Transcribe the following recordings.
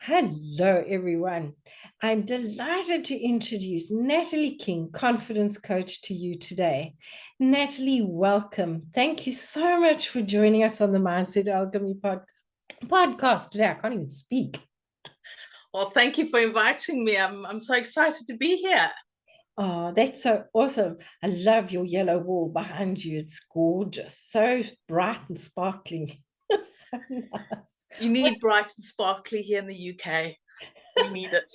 Hello, everyone. I'm delighted to introduce Natalie King, Confidence Coach, to you today. Natalie, welcome. Thank you so much for joining us on the Mindset Alchemy podcast today. I can't even speak. Well, thank you for inviting me. I'm so excited to be here. Oh, that's so awesome. I love your yellow wall behind you. It's gorgeous, so bright and sparkling. So nice. You need bright and sparkly here in the UK. We need it.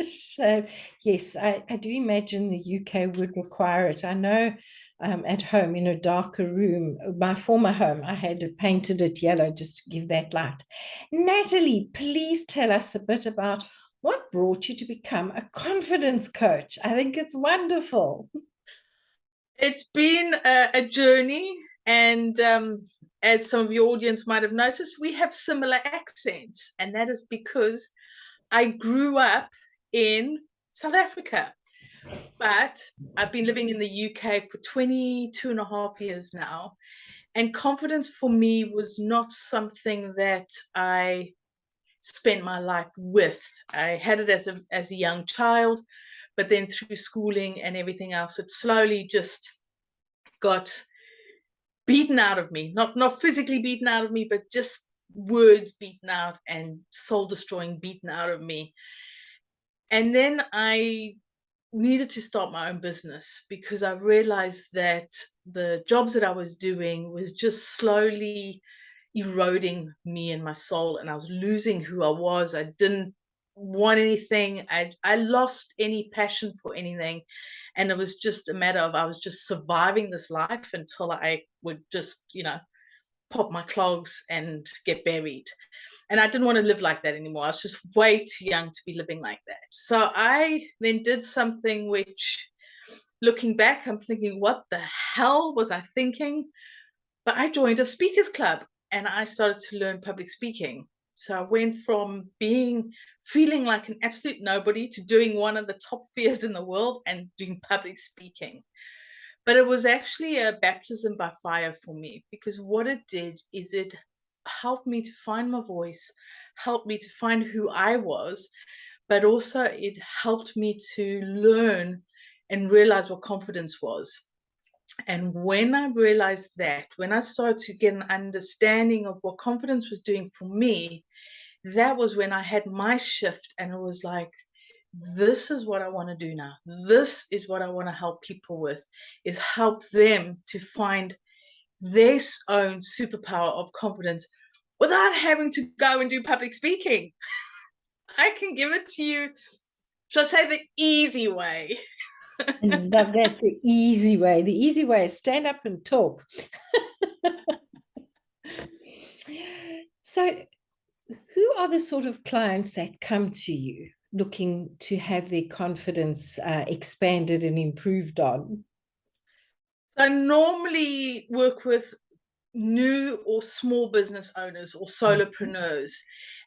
So, yes, I do imagine the UK would require it. I know at home in a darker room, my former home, I had painted it yellow just to give that light. Natalie, please tell us a bit about what brought you to become a confidence coach. I think it's wonderful. It's been a journey, and as some of your audience might have noticed, we have similar accents, and that is because I grew up in South Africa, but I've been living in the UK for 22 and a half years now. And confidence for me was not something that I spent my life with. I had it as a young child, but then through schooling and everything else, it slowly just got beaten out of me. Not physically beaten out of me, but just words beaten out and soul destroying beaten out of me. And then I needed to start my own business because I realized that the jobs that I was doing was just slowly eroding me and my soul, and I was losing who I was. I didn't want anything. I lost any passion for anything, and it was just a matter of I was just surviving this life until I would just pop my clogs and get buried. And I didn't want to live like that anymore. I was just way too young to be living like that. So I then did something which, looking back, I'm thinking, what the hell was I thinking? But I joined a speakers club and I started to learn public speaking. So I went from feeling like an absolute nobody to doing one of the top fears in the world and doing public speaking. But it was actually a baptism by fire for me, because what it did is it helped me to find my voice, helped me to find who I was, but also it helped me to learn and realize what confidence was. And when I realized that, when I started to get an understanding of what confidence was doing for me, that was when I had my shift, and it was like, this is what I want to do now. This is what I want to help people with, is help them to find their own superpower of confidence without having to go and do public speaking. I can give it to you, shall I say, the easy way. I love that, the easy way. The easy way is stand up and talk. So, who are the sort of clients that come to you looking to have their confidence expanded and improved on? I normally work with new or small business owners or solopreneurs,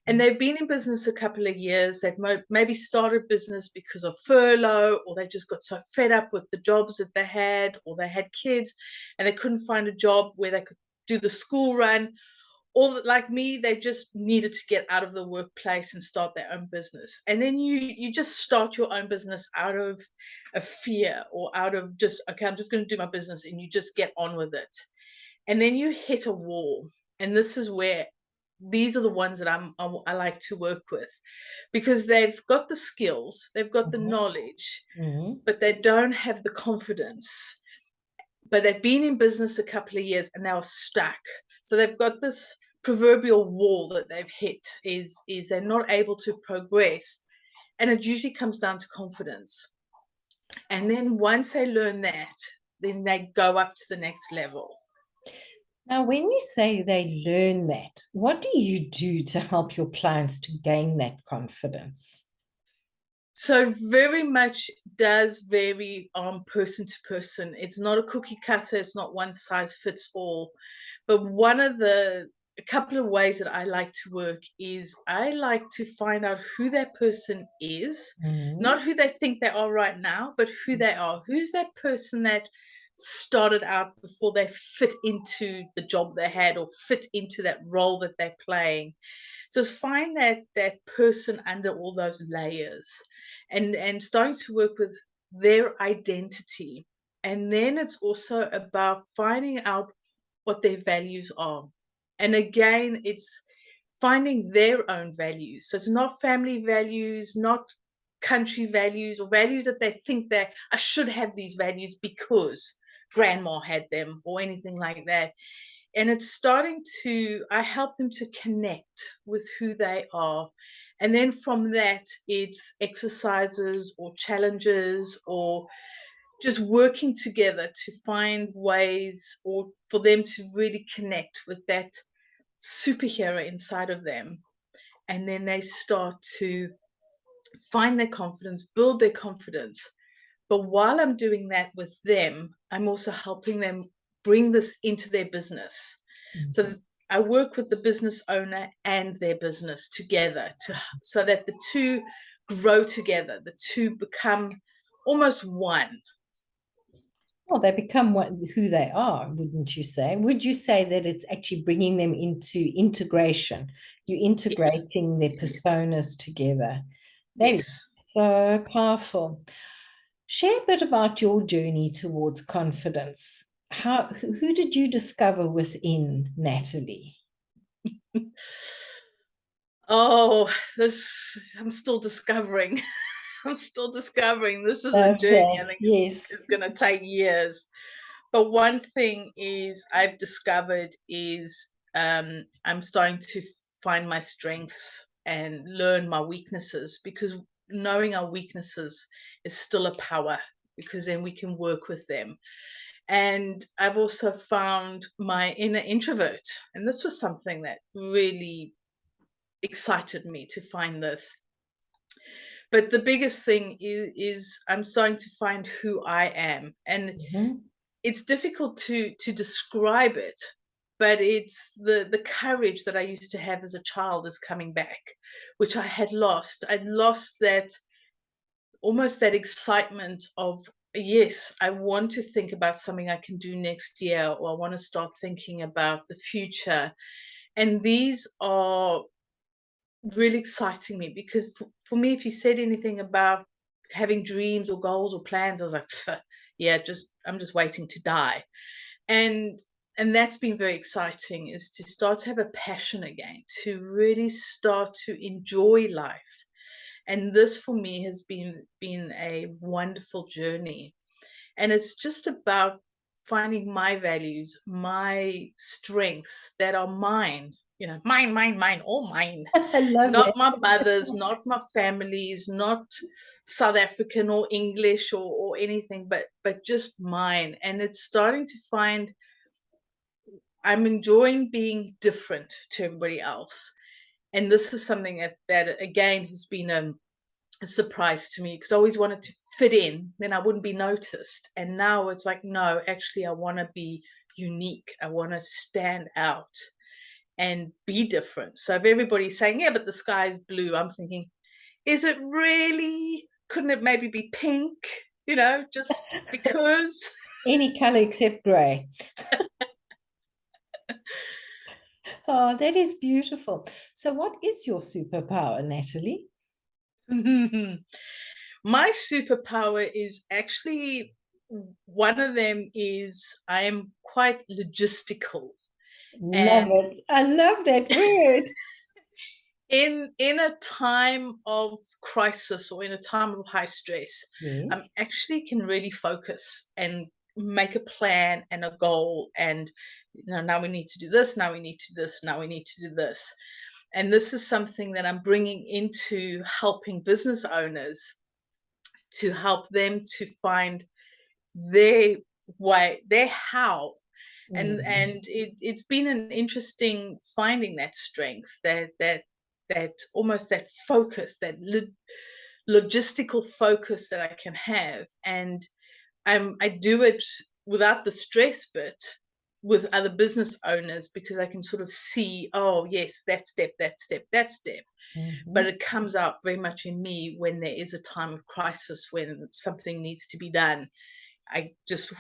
and they've been in business a couple of years. They've maybe started business because of furlough, or they just got so fed up with the jobs that they had, or they had kids and they couldn't find a job where they could do the school run, or like me, they just needed to get out of the workplace and start their own business. And then you just start your own business out of a fear, or out of just, okay, I'm just going to do my business, and you just get on with it. And then you hit a wall, and this is where these are the ones that I like to work with, because they've got the skills, they've got the knowledge, but they don't have the confidence. But they've been in business a couple of years and now stuck. So they've got this proverbial wall that they've hit, is they're not able to progress. And it usually comes down to confidence. And then once they learn that, then they go up to the next level. Now, when you say they learn that, what do you do to help your clients to gain that confidence? So very much does vary on person to person. It's not a cookie cutter. It's not one size fits all. But a couple of ways that I like to work is I like to find out who that person is, not who they think they are right now, but who they are. Who's that person that started out before they fit into the job they had or fit into that role that they're playing. So it's find that person under all those layers and starting to work with their identity. And then it's also about finding out what their values are. And again, it's finding their own values. So it's not family values, not country values, or values that they think that I should have these values because grandma had them or anything like that. And it's starting to, I help them to connect with who they are. And then from that, it's exercises or challenges or just working together to find ways or for them to really connect with that superhero inside of them. And then they start to find their confidence, build their confidence. But while I'm doing that with them, I'm also helping them bring this into their business. Mm-hmm. So I work with the business owner and their business together so that the two grow together, the two become almost one. Well, they become who they are, wouldn't you say? Would you say that it's actually bringing them into integration? You're integrating their personas together. That is so powerful. Share a bit about your journey towards confidence. Who did you discover within Natalie? I'm still discovering. I'm still discovering. This is a journey. I think it's going to take years. But one thing is I've discovered is I'm starting to find my strengths and learn my weaknesses, because knowing our weaknesses is still a power, because then we can work with them. And I've also found my inner introvert. And this was something that really excited me to find this. But the biggest thing is I'm starting to find who I am. And it's difficult to describe it, but it's the courage that I used to have as a child is coming back, which I had lost. I'd lost that, almost that excitement of, yes, I want to think about something I can do next year, or I want to start thinking about the future. And these are really exciting me, because for me, if you said anything about having dreams or goals or plans, I was like, yeah, I'm just waiting to die. And that's been very exciting, is to start to have a passion again, to really start to enjoy life. And this for me has been a wonderful journey. And it's just about finding my values, my strengths that are mine, mine, all mine. I love not it. My mother's, not my family's, not South African or English or anything, but just mine. And it's starting to find I'm enjoying being different to everybody else. And this is something that again has been a surprise to me, because I always wanted to fit in, then I wouldn't be noticed. And now it's like, no, actually, I want to be unique. I want to stand out and be different. So if everybody's saying, yeah, but the sky is blue, I'm thinking, is it really? Couldn't it maybe be pink? Just because. Any color except gray. Oh, that is beautiful. So what is your superpower, Natalie? My superpower is actually, one of them is I am quite logistical. Love it. I love that word. In a time of crisis or in a time of high stress, yes. Actually can really focus and make a plan and a goal. And now we need to do this, now we need to do this, now we need to do this. And this is something that I'm bringing into helping business owners, to help them to find their way, their how. And it's been an interesting finding that strength, that almost that focus, that logistical focus that I can have. And I do it without the stress bit with other business owners, because I can sort of see, oh yes, that step, that step. But it comes out very much in me when there is a time of crisis, when something needs to be done. just,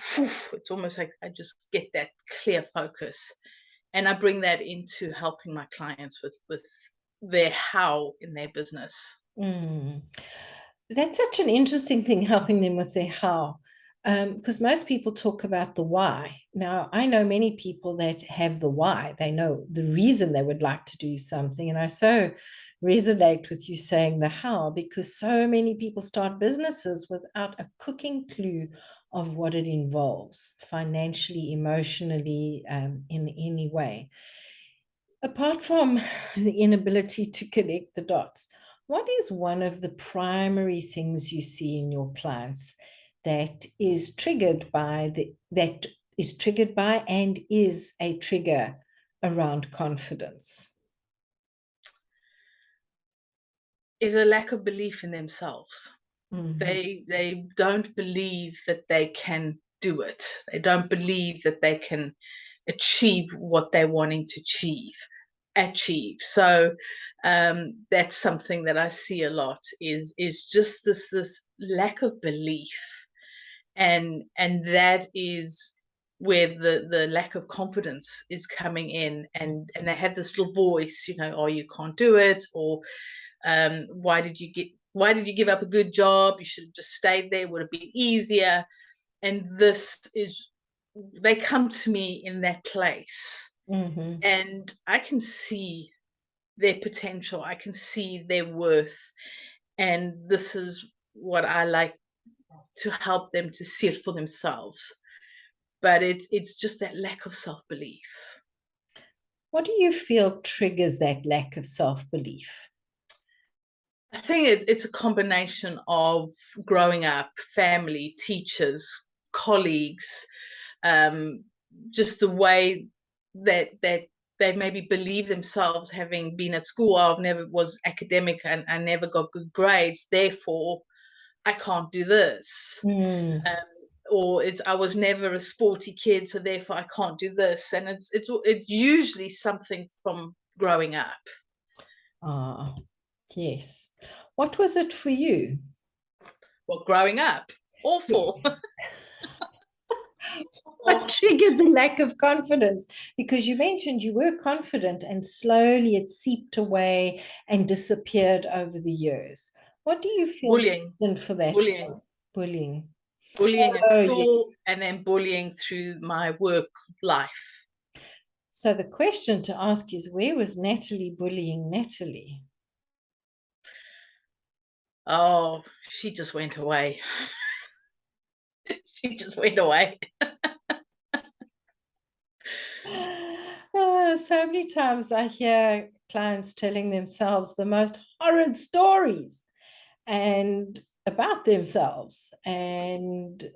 it's almost like I just get that clear focus, and I bring that into helping my clients with their how in their business. Mm. That's such an interesting thing, helping them with their how, because most people talk about the why. Now, I know many people that have the why. They know the reason they would like to do something. And I so resonate with you saying the how, because so many people start businesses without a cooking clue of what it involves financially, emotionally, in any way. Apart from the inability to connect the dots, what is one of the primary things you see in your clients that is triggered by and is a trigger around confidence? Is a lack of belief in themselves. Mm-hmm. They don't believe that they can do it. They don't believe that they can achieve what they're wanting to achieve. So that's something that I see a lot is just this lack of belief, and that is where the lack of confidence is coming in, and they have this little voice, oh, you can't do it, or why did you give up a good job? You should have just stayed there, would have been easier. And they come to me in that place, Mm-hmm. and I can see their potential, I can see their worth, and this is what I like to help them to see it for themselves. But it's just that lack of self-belief. What do you feel triggers that lack of self-belief? I think it's a combination of growing up, family, teachers, colleagues, um, just the way that they maybe believe themselves, having been at school. I've never was academic, and I never got good grades, therefore I can't do this. Mm. Um, or I was never a sporty kid, so therefore I can't do this. And it's usually something from growing up. Ah, yes. What was it for you? Well, growing up, awful. Yes. What triggered the lack of confidence? Because you mentioned you were confident and slowly it seeped away and disappeared over the years. What do you feel the Bullying, reason for that bullying, was? Bullying. bullying at Oh, yes. school, and then bullying through my work life. So the question to ask is, where was Natalie bullying Natalie? Oh, she just went away. She just went away. So many times I hear clients telling themselves the most horrid stories and about themselves. And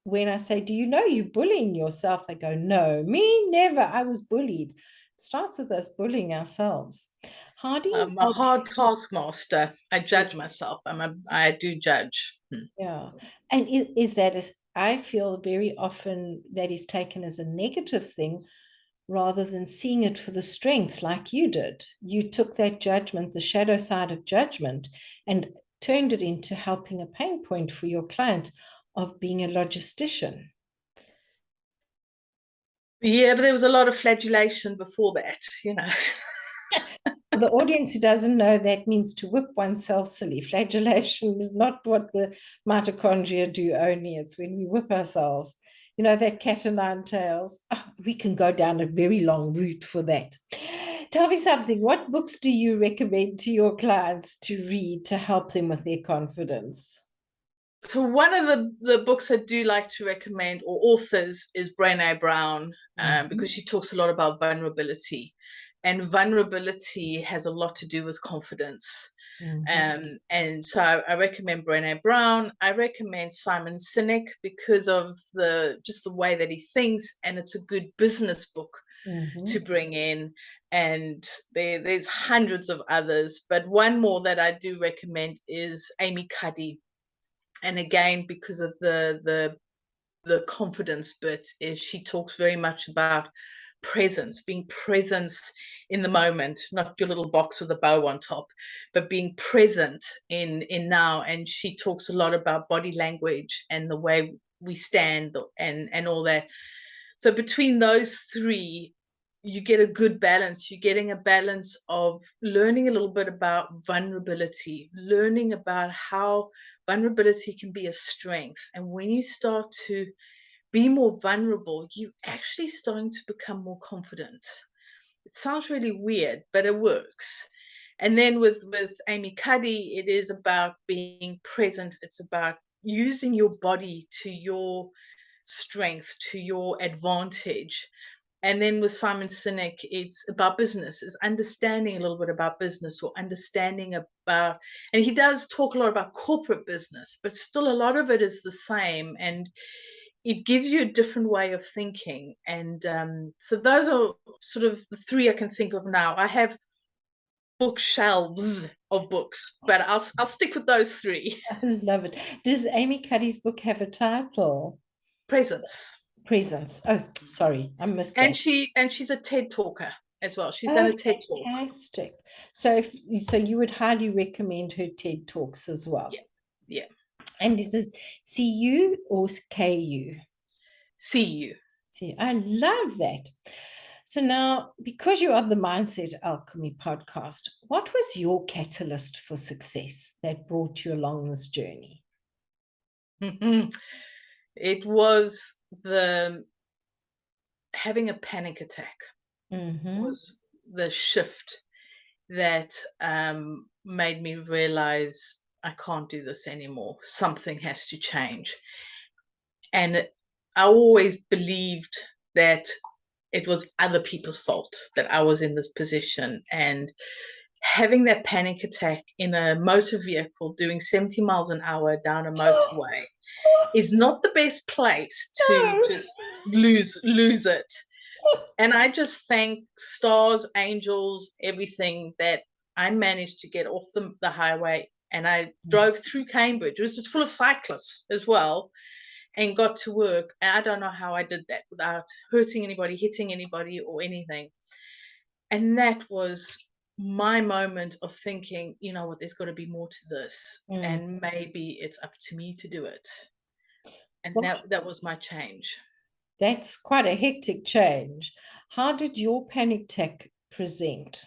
when I say, do you know you're bullying yourself? They go, no, me never. I was bullied. It starts with us bullying ourselves. How do you I'm a help? hard taskmaster. I judge myself. I do judge. Yeah. And is that, I feel very often that is taken as a negative thing rather than seeing it for the strength like you did. You took that judgment, the shadow side of judgment, and turned it into helping a pain point for your client of being a logistician. Yeah, but there was a lot of flagellation before that. For the audience who doesn't know, that means to whip oneself silly. Flagellation is not what the mitochondria do only. It's when we whip ourselves. You know, that cat o' nine tails. Oh, we can go down a very long route for that. Tell me something. What books do you recommend to your clients to read to help them with their confidence? So one of the books I do like to recommend, or authors, is Brené Brown, Mhm. because she talks a lot about vulnerability, and vulnerability has a lot to do with confidence. Mhm. And so I recommend Brené Brown. I recommend Simon Sinek because of just the way that he thinks, and it's a good business book to Mhm. bring in. And there's hundreds of others, but one more that I do recommend is Amy Cuddy. And again, because of the confidence bit, is she talks very much about presence, being presence in the moment, not your little box with a bow on top, but being present in now. And she talks a lot about body language and the way we stand and all that. So between those three, you get a good balance. You're getting a balance of learning a little bit about vulnerability, learning about how vulnerability can be a strength. And when you start to be more vulnerable, you actually starting to become more confident. It sounds really weird, but it works. And then with Amy Cuddy, it is about being present. It's about using your body to your strength, to your advantage. And then with Simon Sinek, it's about business, is understanding a little bit about business, or understanding about, and he does talk a lot about corporate business, but still a lot of it is the same. And it gives you a different way of thinking. And so those are sort of the three I can think of now. I have bookshelves of books, but I'll stick with those three. I love it. Does Amy Cuddy's book have a title? Presence. Presence. Oh, sorry, I missed And that. she's a TED talker as well. She's done Oh, a TED talk. fantastic. So you would highly recommend her TED Talks as well. Yeah. And this is CU or KU? CU. See, I love that. So now, because you're on the Mindset Alchemy podcast, what was your catalyst for success that brought you along this journey? It was the having a panic attack. Was the shift that made me realize I can't do this anymore. Something has to change. And I always believed that it was other people's fault that I was in this position. And having that panic attack in a motor vehicle doing 70 miles an hour down a motorway is not the best place to just lose it. And I just thank stars, angels, everything that I managed to get off the highway. And I drove through Cambridge. It was just full of cyclists as well, and got to work. And I don't know how I did that without hurting anybody, hitting anybody, or anything. And that was my moment of thinking, you know what, there's got to be more to this. And maybe it's up to me to do it. And that was my change. That's quite a hectic change. How did your panic attack present?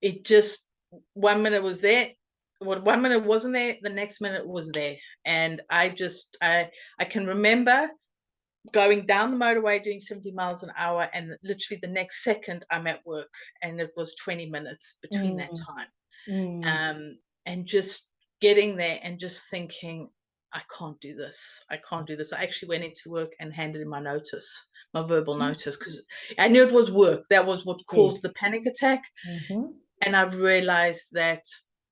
It just, 1 minute was there, 1 minute wasn't there, the next minute was there. And I can remember going down the motorway doing 70 miles an hour, and literally the next second I'm at work, and it was 20 minutes between that time. And just getting there and just thinking, I can't do this. I actually went into work and handed in my notice, my verbal notice, because I knew it was work. That was what caused the panic attack. And I've realized that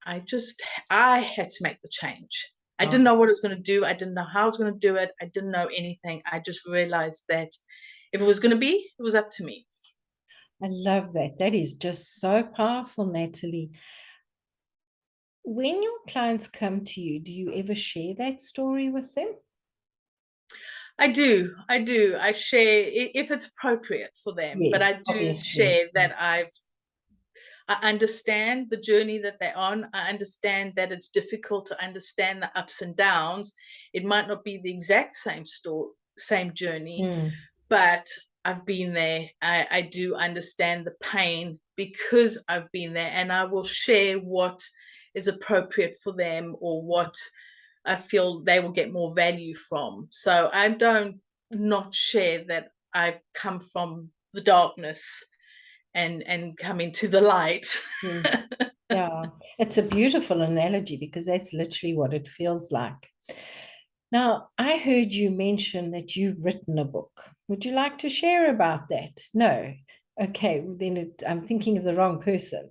I had to make the change. I didn't know what I was going to do. I didn't know how I was going to do it. I didn't know anything. I just realized that if it was going to be, it was up to me. I love that. That is just so powerful, Natalie. When your clients come to you, do you ever share that story with them? I do. I share if it's appropriate for them, but I do share that I understand the journey that they're on. I understand that it's difficult to understand the ups and downs. It might not be the exact same journey, but I've been there. I do understand the pain because I've been there, and I will share what is appropriate for them or what I feel they will get more value from. So I don't not share that I've come from the darkness and come into the light. Yes. Yeah, it's a beautiful analogy because that's literally what it feels like. Now, I heard you mention that you've written a book. Would you like to share about that? No. Okay, then I'm thinking of the wrong person.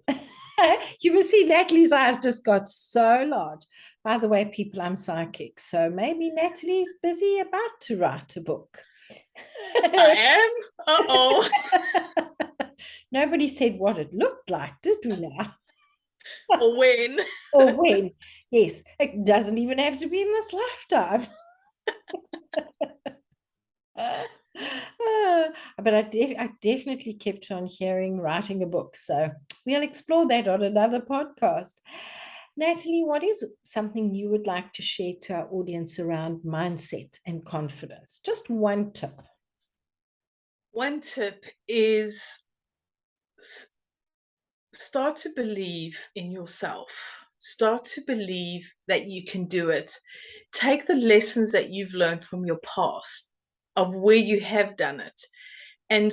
You will see Natalie's eyes just got so large. By the way, people, I'm psychic. So maybe Natalie's busy about to write a book. I am? Uh-oh. Nobody said what it looked like, did we now? Or when. Or when. Yes, it doesn't even have to be in this lifetime. But I definitely kept on hearing writing a book. So we'll explore that on another podcast. Natalie, what is something you would like to share to our audience around mindset and confidence? Just one tip. One tip is start to believe in yourself. Start to believe that you can do it. Take the lessons that you've learned from your past of where you have done it and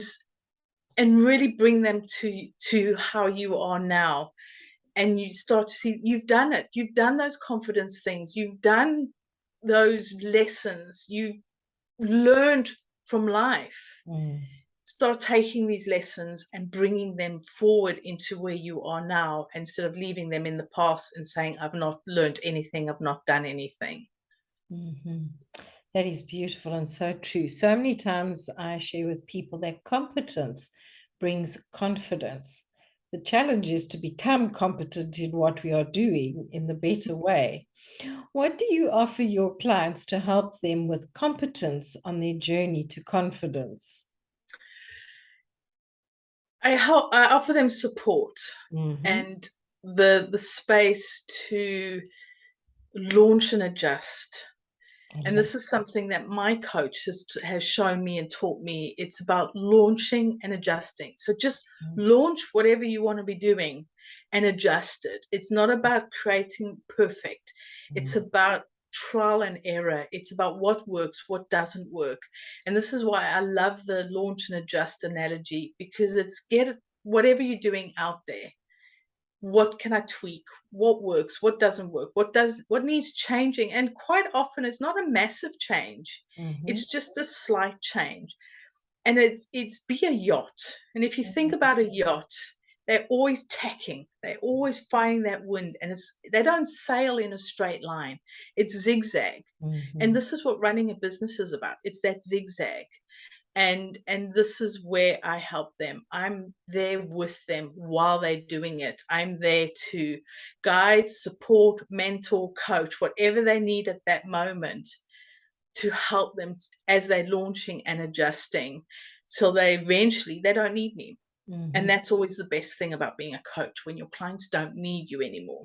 really bring them to how you are now. And you start to see you've done it. You've done those confidence things. You've done those lessons. You've learned from life. Start taking these lessons and bringing them forward into where you are now, instead of leaving them in the past and saying, I've not learned anything, I've not done anything. That is beautiful and so true. So many times I share with people that competence brings confidence. The challenge is to become competent in what we are doing in the better way. What do you offer your clients to help them with competence on their journey to confidence? I offer them support and the space to launch and adjust. And this is something that my coach has shown me and taught me. It's about launching and adjusting. So just launch whatever you want to be doing and adjust it. It's not about creating perfect. It's about trial and error. It's about what works, what doesn't work. And this is why I love the launch and adjust analogy, because it's get whatever you're doing out there. What can I tweak? What works? What doesn't work? What needs changing? And quite often it's not a massive change. It's just a slight change. And it's be a yacht. And if you think about a yacht, they're always tacking. They're always finding that wind. And they don't sail in a straight line. It's zigzag. And this is what running a business is about. It's that zigzag. And this is where I help them. I'm there with them while they're doing it. I'm there to guide, support, mentor, coach, whatever they need at that moment, to help them as they're launching and adjusting, so they don't need me. And that's always the best thing about being a coach, when your clients don't need you anymore.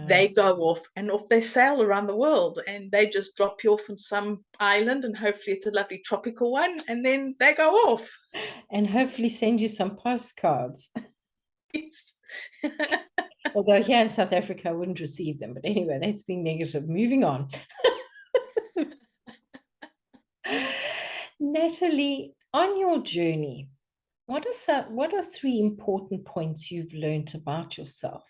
They go off they sail around the world, and they just drop you off on some island, and hopefully it's a lovely tropical one, and then they go off. And hopefully send you some postcards. Yes. Although here in South Africa, I wouldn't receive them. But anyway, that's being negative. Moving on. Natalie, on your journey, what are 3 important points you've learned about yourself?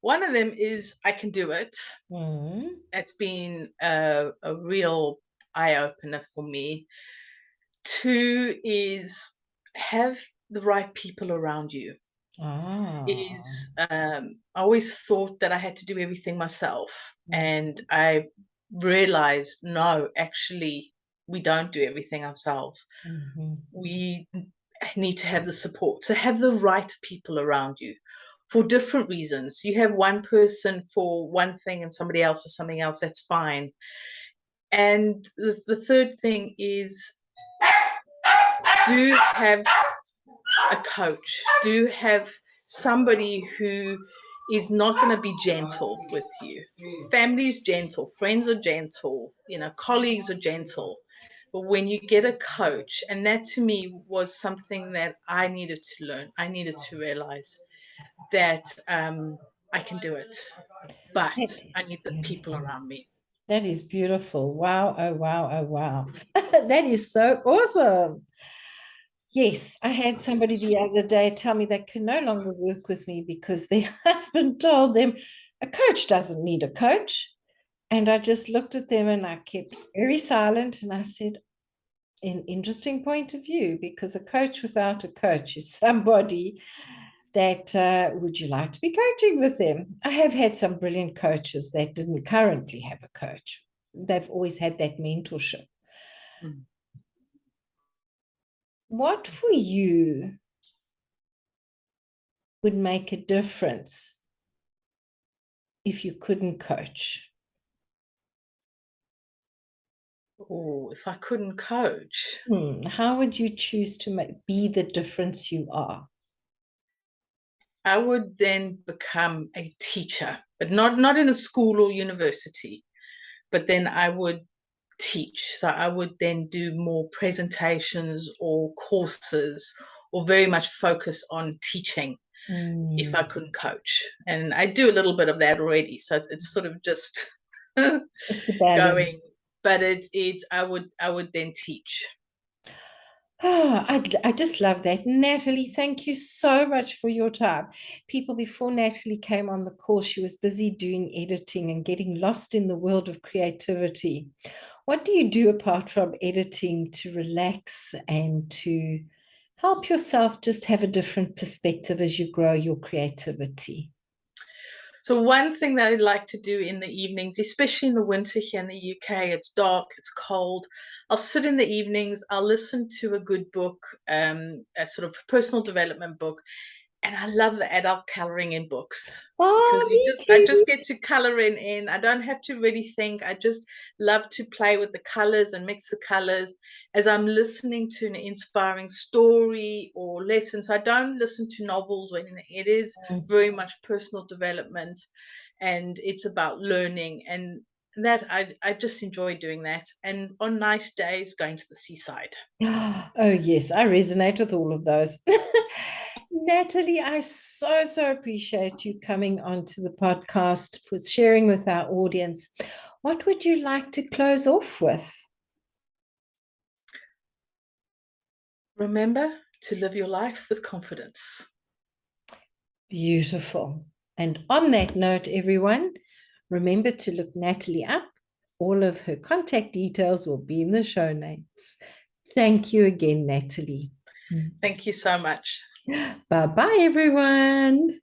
One of them is I can do it. That's been a real eye-opener for me. 2 is have the right people around you. I always thought that I had to do everything myself. And I realized, no, actually, we don't do everything ourselves. We need to have the support. So have the right people around you for different reasons. You have one person for one thing and somebody else for something else, that's fine. And the third thing is, do have a coach. Do have somebody who is not going to be gentle with you. Family is gentle, friends are gentle, colleagues are gentle. But when you get a coach, and that to me was something that I needed to learn, I needed to realize that I can do it, but I need the people around me. That is beautiful. Wow, oh, wow, oh, wow. That is so awesome. Yes, I had somebody the other day tell me they can no longer work with me because their husband told them a coach doesn't need a coach. And I just looked at them and I kept very silent. And I said, an interesting point of view, because a coach without a coach is somebody that would you like to be coaching with them? I have had some brilliant coaches that didn't currently have a coach. They've always had that mentorship. What for you would make a difference if you couldn't coach? Oh, if I couldn't coach, How would you choose to be the difference you are? I would then become a teacher, but not in a school or university, but then I would teach. So I would then do more presentations or courses or very much focus on teaching if I Mm, couldn't coach. And I do a little bit of that already. So it's sort of just it's a balance. going, but I would then teach. Oh, I just love that. Natalie, thank you so much for your time. People, before Natalie came on the call, she was busy doing editing and getting lost in the world of creativity. What do you do apart from editing to relax and to help yourself just have a different perspective as you grow your creativity? So one thing that I'd like to do in the evenings, especially in the winter here in the UK, it's dark, it's cold. I'll sit in the evenings, I'll listen to a good book, a sort of personal development book, and I love the adult coloring in books Oh, because me I too. just get to color in. I don't have to really think. I just love to play with the colors and mix the colors as I'm listening to an inspiring story or lesson. So I don't listen to novels or anything. It is very much personal development, and it's about learning, and that I just enjoy doing that. And on nice days, going to the seaside. Oh, yes, I resonate with all of those. Natalie, I so appreciate you coming onto the podcast, for sharing with our audience. What would you like to close off with? Remember to live your life with confidence. Beautiful. And on that note, everyone, remember to look Natalie up. All of her contact details will be in the show notes. Thank you again, Natalie. Thank you so much. Bye bye, everyone.